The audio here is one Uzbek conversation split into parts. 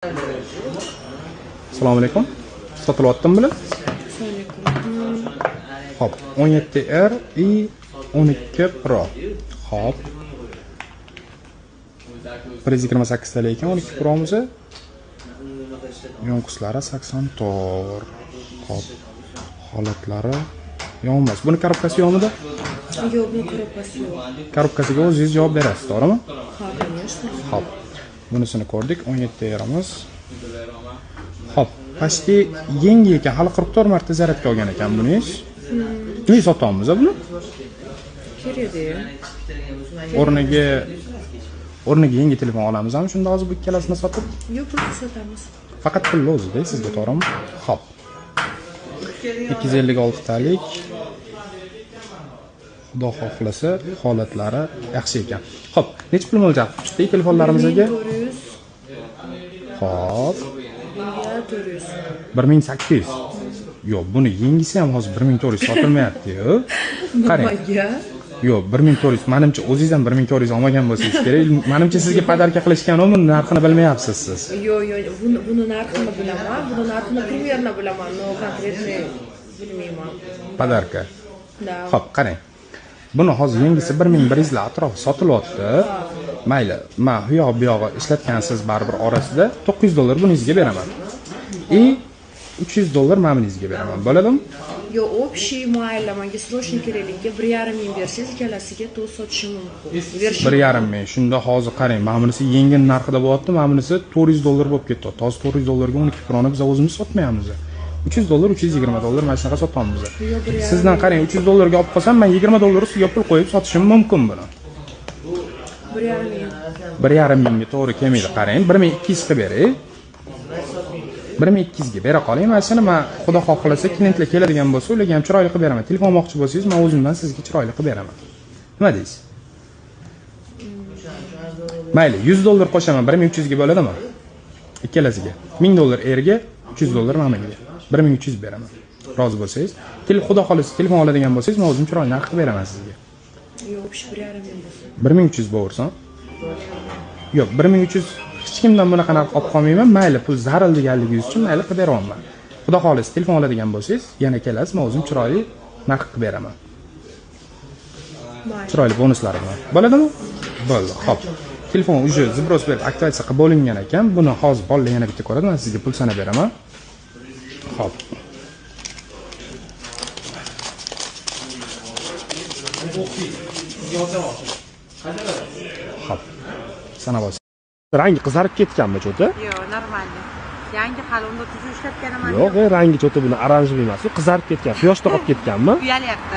Assalomu alaykum. Sotilyaptimi bular? Hop, 17R i 12 Pro. Hop. 128 ta ekan 12 Pro'miz. Yonqislari 84. Hop. Holatlari yonmas. Buni korobkasi yonida? Yo'q, bu korobkasi yo'q. Korobkasiga o'zingiz javob berasiz, to'g'rimi? Ha, конечно. Hop. Bunisini ko'rdik, 17R'imiz. Hop, pastki yangi ekan, hali 44 marta zaryadga olgan ekan buningiz. Nima sotamiz buni? Kerakda. O'rniga yangi telefon olamizmi? Shunda hozir bu ikkalasini sotib, Yo'q, pulni sotamiz. faqat pul o'zida sizga, to'g'rimi? Hop. 256 talik. Xudo xohlasa, holatlari yaxshi ekan. Hop, nech pul mo'ljal chiqdi telefonlarimizga? 400. Hop. 400. 1800. Yo'q, buni yengisi ham hozir 1400 sotilmayapti-yu. Qarang. Nimaga? Yo'q, 1400. Menimcha o'zingiz ham 1400 olmagan bo'lsangiz kerak. Menimcha sizga podarka qilishgan uni narxini bilmayapsiz siz. Yo'q, buni narxini bilaman, buni narxini примерно bilaman, но конкретно bilmayman. Podarka. Da. Xo'p, qarang. Buni hozir yengisi 1100 lar atrofi sotilyapti. Mayli, men bu yoq bu yog'i ishlatgansiz baribir orasida $900 buningizga beraman. $300 men buningizga beraman. Bo'ladimi? Yo'q, общий mayli, menga срочно kerakligiga 1,5 ming bersangiz, ikkalasiga to sotishim mumkin. 1,5 ming. Shunda hozir qarang, men bunisi yengil narxida bo'lyapti, men bunisi $400 bo'lib ketyapti. Hozir $400 ga 12 Pro'ni biz o'zimiz sotmayapmiz. $300, $320 mana shunaqa sotamiz. Sizdan qarang, $300 ga olib qolsam, men $20 ustiga pul qo'yib sotishim mumkin buni. 1,5 ming. 1,5 mingga to'g'ri kelmaydi, qarang. 1200 qilib beray. 1200 ga bera qoling. Mana shuni men xudo xohlasa klientlar keladigan bo'lsa, ularga ham chiroyli qilib beraman. Telefon olmoqchi bo'lsangiz, men o'zimdan sizga chiroyli qilib beraman. Nima deysiz? Mayli, $100 qo'shaman, 1300 ga bo'ladimi? Ikkalasiga. $1000 erga, $300 menga. 1300 beraman. Rozi bo'lsangiz, xudo xolisa telefon oladigan bo'lsangiz, men o'zim chiroyli narx qilib beraman sizga. Yo'q, 1,5 ming bo'lsin. 1300 bo'lursan. Yo'q, 1300 hech kimdan bunaqa narx olib qolmayman. Mayli, pul zaril deganligingiz uchun mayli qilib beraman. Xudo xolisa telefon oladigan bo'lsangiz, yana kelasiz, men o'zim chiroyli narx qilib beraman. Chiroyli bonuslari bilan. Bo'ladimi? Bo'ldi. Xo'p. Telefon уже zibros berib aktivatsiya qilib bo'lingan ekan. Buni hozir bolalar yana bitta ko'radi. Men sizga pul sanab beraman. Xo'p. Xo'p. Sanab olsa. Rangi qizarib ketganmi cho'ti? Yo'q, normalniy. Yangi hali unda tuzi ishlatganim ham Yo'q, rangi cho'ti buni oranjiy emas, u qizarib ketgan. Quyoshda qolib ketganmi? uyalyapti.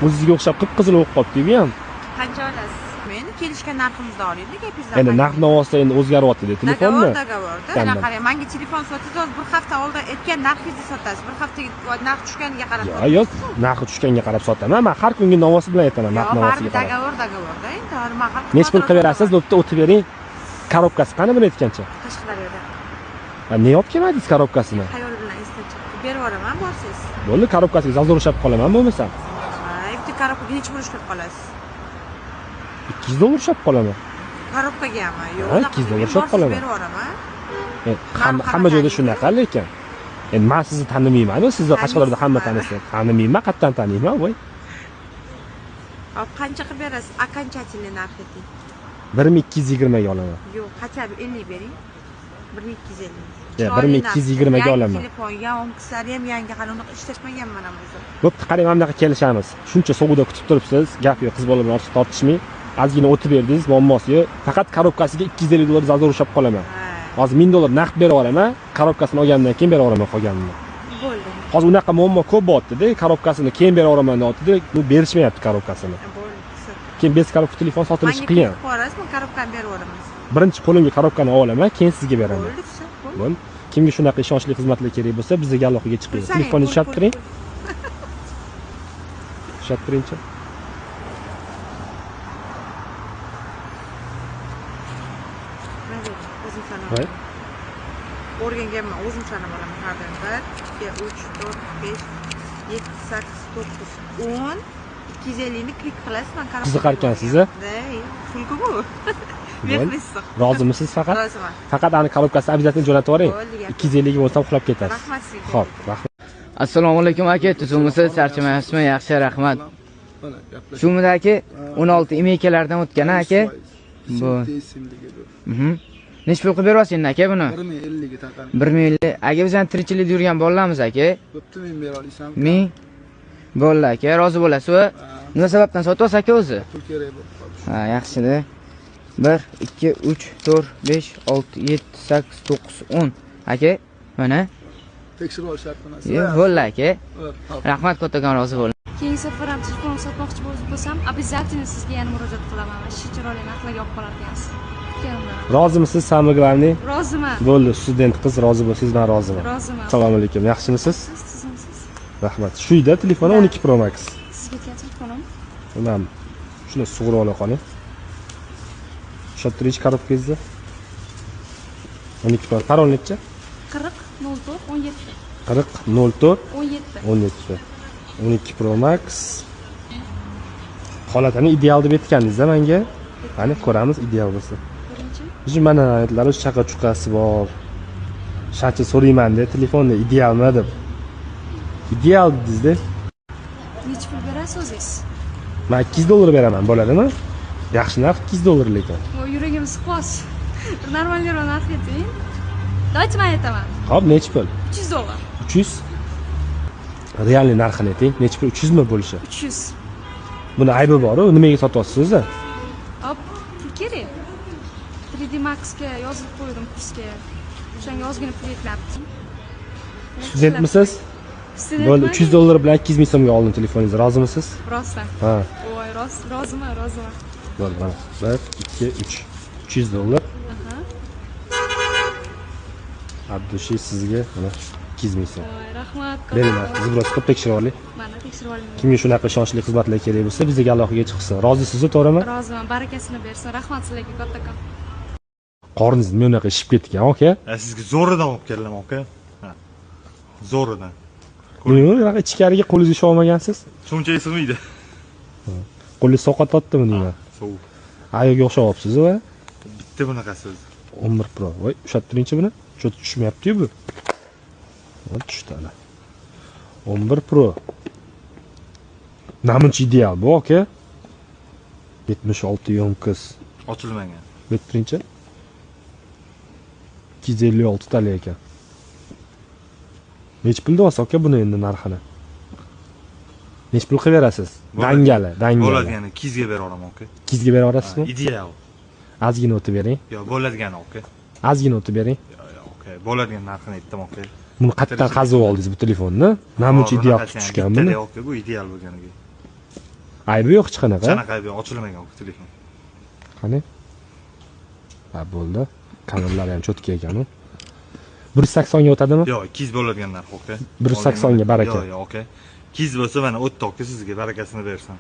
O'zizga o'xshab qip-qizil bo'lib qolibdi-ku ham. Qancha olasiz? Men kelishgan narximizni olaylik, gapingizdan. Endi narx-navosi endi o'zgaryapti-da telefonni. Dogovorda. Ana qarang, menga telefon sotingiz, bir hafta oldin aytgan narxingizni sotasiz. Bir haftaga narx tushganiga qarab sotasiz. Yo'q, narxi tushganiga qarab sotaman. Men har kungi navosi bilan aytaman, narx-navosiga qarab. Dogovorda, endi nima qilib? Nech pul qilib berasiz? Bo'pti, o'tib bering. Korobkasi qani buni aytgancha? Qashqadaryoda. Ne olib kelmadingiz korobkasini? Xayol bilan istincha. Berib yuboraman, borsiz. Bo'ldi, korobkasiga zalzor ushlab qolaman bo'lmasa. Bitta korobkaga necha pul ishlab qolasiz? $200 ushlab qolaman. Korobkaga ham? Yo'q, $200 ushlab qolaman. Berib yuboraman. Hamma joyda shunaqa lekin. Endi men sizni tanimayman-ku, sizni Qashqadaryoda hamma tanisa. Tanimayman, qayerdan taniyman, voy. Hop, qancha qilib berasiz? Окончательный narx ayting. 1220 ga olaman. Yo'q, qancha 50 bering. 1250. Ya 1220 ga olaman. Telefon, yonqislari ham yangi, hali uni ishlashmaganman ham o'zim. Bo'pti, qarang, mana bunaqa kelishamiz. Shuncha sovuqda kutib turibsiz, gap yo'q, qiz bola bilan tortishmay, ozgina o'tib berdingiz, muammosi yo'q. Faqat korobkasiga $250 zalzor ushlab qolaman. Hozir $1000 naqd berib yuboraman, korobkasini olgandan keyin berib yuboraman qolganini. Bo'ldi. Hozir unaqa muammo ko'p bo'lyapti-da, korobkasini keyin berib yuboraman deyapti-da, bu berishmayapti korobkasini. Bo'ldi. Keyin bez korobka telefon sotilishi qiyin. Menga qorasizmi, korobkani berib yuboraman. Birinchi qo'limga korobkani olaman, keyin sizga beraman. Bo'ldi, Bo'ldi. Kimga shunaqa ishonchli xizmatlar kerak bo'lsa, bizga aloqaga chiqing. Telefonni ushlab turing. Ushlab turing-chi. O'zim sanab. Voy. O'rganganman, o'zim sanab olaman. 1, 2, 3, 4, 5, 7, 8, 9, 10. 250 ni klik qilasiz, men qarab. Qiziqar ekansiz-a? Pulku bu. Mehri issiq. Rozimisiz faqat? Roziman. Faqat ani korobkasini обязательно jo'natib yuboring. Bo'ldi, gap. 250 bo'lsa uxlab ketasiz. Rahmat sizga. Xo'p, rahmat. Assalomu alaykum aka, tuzumisiz, charchamayapsizmi? Yaxshi, rahmat. Shumida aka 16 imeykalardan o'tgan aka. Bu. Nech pul qilib beryapsiz endi aka buni? 1050 ga taqan. 1050. Aka biz ham tirikchilikda yurgan bolalarmiz aka. Bo'pti, men bera olaysam. 1000. Bo'ldi aka, rozi bo'lasizmi? Nima sababdan sotyapsiz aka o'zi? Pul kerak bo'lib qoldi. Ha, yaxshi-da. 1 2 3 4 5 6 7 8 9 10. Aka, mana. Tekshirib olish shartmi? Bo'ldi aka. Rahmat kattakon, rozi bo'ling. Keyingi safar ham telefon sotmoqchi bo'lsam, обязательно sizga yana murojaat qilaman. Mana shu chiroyli narxlarga olib qolar ekansiz. Kutganimdan. Rozimisiz, самое главное? Roziman. Bo'ldi, student qiz rozi bo'lsangiz men roziman. Roziman. Assalomu alaykum. Yaxshimisiz? Siz tuzumsiz. Rahmat. Shu uyda telefon 12 Pro Max. Sizga kelgan telefonim. Mana shuni sug'urib ola qoling. Shottirich korobkangizni. 12 Pro. Parol necha? 40 04 17. 40 04 17. 17. 12 Pro Max. Holatini ideal deb aytganingiz-da menga. Qani ko'ramiz ideal bo'lsa. Birinchi. Biz mana aytlar chaqa chuqasi bor. Shachi so'rayman-da, telefonda idealmi deb. Ideal dedingiz-da. Necha pul berasiz o'zingiz? Men 200 dollar beraman, bo'ladimi? Yaxshi narx 200 dollar lekin. O yuragim siqos. Normalniy narx ayting. Daychi men aytaman. Xo'p, necha pul? 300 dollar. 300. Realniy narxini ayting. Necha pul? 300 mi bo'lishi? 300. Buni aybi bor-ku, nimaga sotyapsiz o'zi? Hop, pul kerak. 3D Max ga yozib qo'ydim kursga. O'shanga ozgina pul yetlabdi. Studentmisiz? Bo'ldi, 300 dollar bilan 200 ming so'mga oldim telefoningizni. Rozimisiz? Rostdan. Ha, Voy, roziman. bo'ldi, mana. 1 2 3 300 dollar. Aha. Abdushi sizga mana 200 ming so'm. Voy, rahmat. Beringlar, biz biroz ko'p tekshirib olaylik. Mana tekshirib oling. Kimga shunaqa ishonchli xizmatlar kerak bo'lsa, bizga aloqaga chiqsin. Rozisiz-ku, to'g'rimi? Roziman, barakasini bersin. Rahmat sizlarga kattakon. Qorningiz nima unaqa shishib ketgan, aka? Sizga zo'ridan olib keldim, aka. Ha. Zo'ridan. Nima unaqa ichkariga qo'lingizni ishib olmagansiz? Shuncha sig'maydi. Qo'lingiz sovqototdimi deyman? Sovuq. Ayoga o'xshayapsiz va Bitta bunaqasi o'zi. 11 Pro. Voy, ushattiringchi buni. Cho't tushmayapti-yu bu. Voy, tushdi ana. 11 Pro. Namuncha ideal bu, aka. 76 yomkiz. Ochilmagan. Bittiringchi. 256 tali ekan. Nech pul deyapsiz aka buni endi narxini? Nech pul qilib berasiz? Dangali. Bo'ladigani 200 ga bera olaman, aka. 200 ga bera olasizmi? Ideal. Ozgina o'tib bering. Yo, bo'ladigani, aka. Ozgina o'tib bering. Yo, aka. Bo'ladigan narxini aytdim, aka. Buni qayerdan qazib oldingiz bu telefonni? Namuncha ideal qilib tushgan buni. Bitta aka, bu ideal bo'lganiga. Aybi yo'q hech qanaqa. Qanaqa aybi ochilmagan aka telefon. Qani? Ha, bo'ldi. Kameralari ham cho'tka ekan-ku. 180 ga o'tadimi? Yo, 200 bo'ladigan narx, aka. 180 ga baraka. Yo, aka. 200 bo'lsa mana o'tdi, aka, sizga barakasini bersin.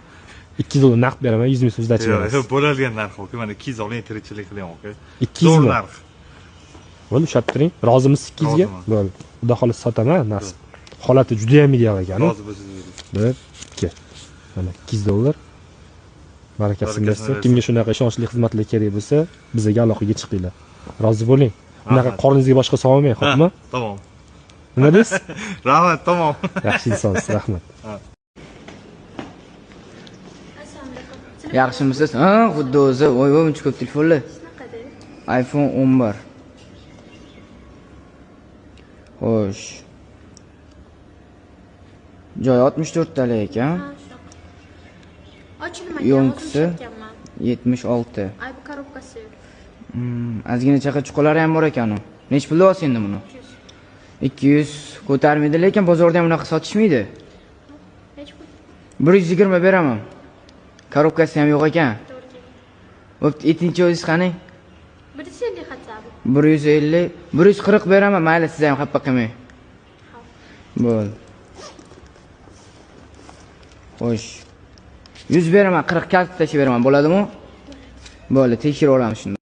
200 dollar naqd beraman, 100 ming so'm zdachi Yo, berasiz. bo'ladigan narx, aka. Mana 200 oling, tirikchilik qiling, aka. 200 Zo'r mi? narx. Bo'ldi, ushlattiring. Rozimisiz 200 ga? Roziman. Bo'ldi. Xudo xohlasa sotaman, nasib. Holati juda ham ideal ekan. Rozi bo'lsangiz. 1 2. Mana 200 dollar. Barakasini bersin. bersin. Kimga shunaqa ishonchli xizmatlar kerak bo'lsa, bizga aloqaga chiqinglar. Rozi bo'ling. Bunaqa Rahmat. qorningizga boshqa solmang, xo'pmi? Tamom. Nima deysiz? Rahmat, tamom. Yaxshi insonsiz, rahmat. Yaxshimisiz? Ha, xuddi o'zi. Voy, buncha ko'p telefonlar. iPhone 11. Xo'sh. Joy 64 talik ekan. Ochilmagan. Yo'nkisi 76. Ayb korobkasi. Ozgina chaqa chuqalari ham bor ekan u. Nech pul deyapsiz endi buni? 200 ko'tarmaydi, lekin bozorda ham unaqa sotishmaydi. Hech pul. 120 beraman. Korobkasi ham yo'q ekan. Bo'pti, etinchi o'zingiz qani? 150 xatsabi. 150, 140 beraman, mayli, siz ham xafa qilmang. Bo'l. Xo'sh. 100 beraman, 40 kart tashlab beraman, bo'ladimi? Bo'ldi, tekshirib olamiz shunda.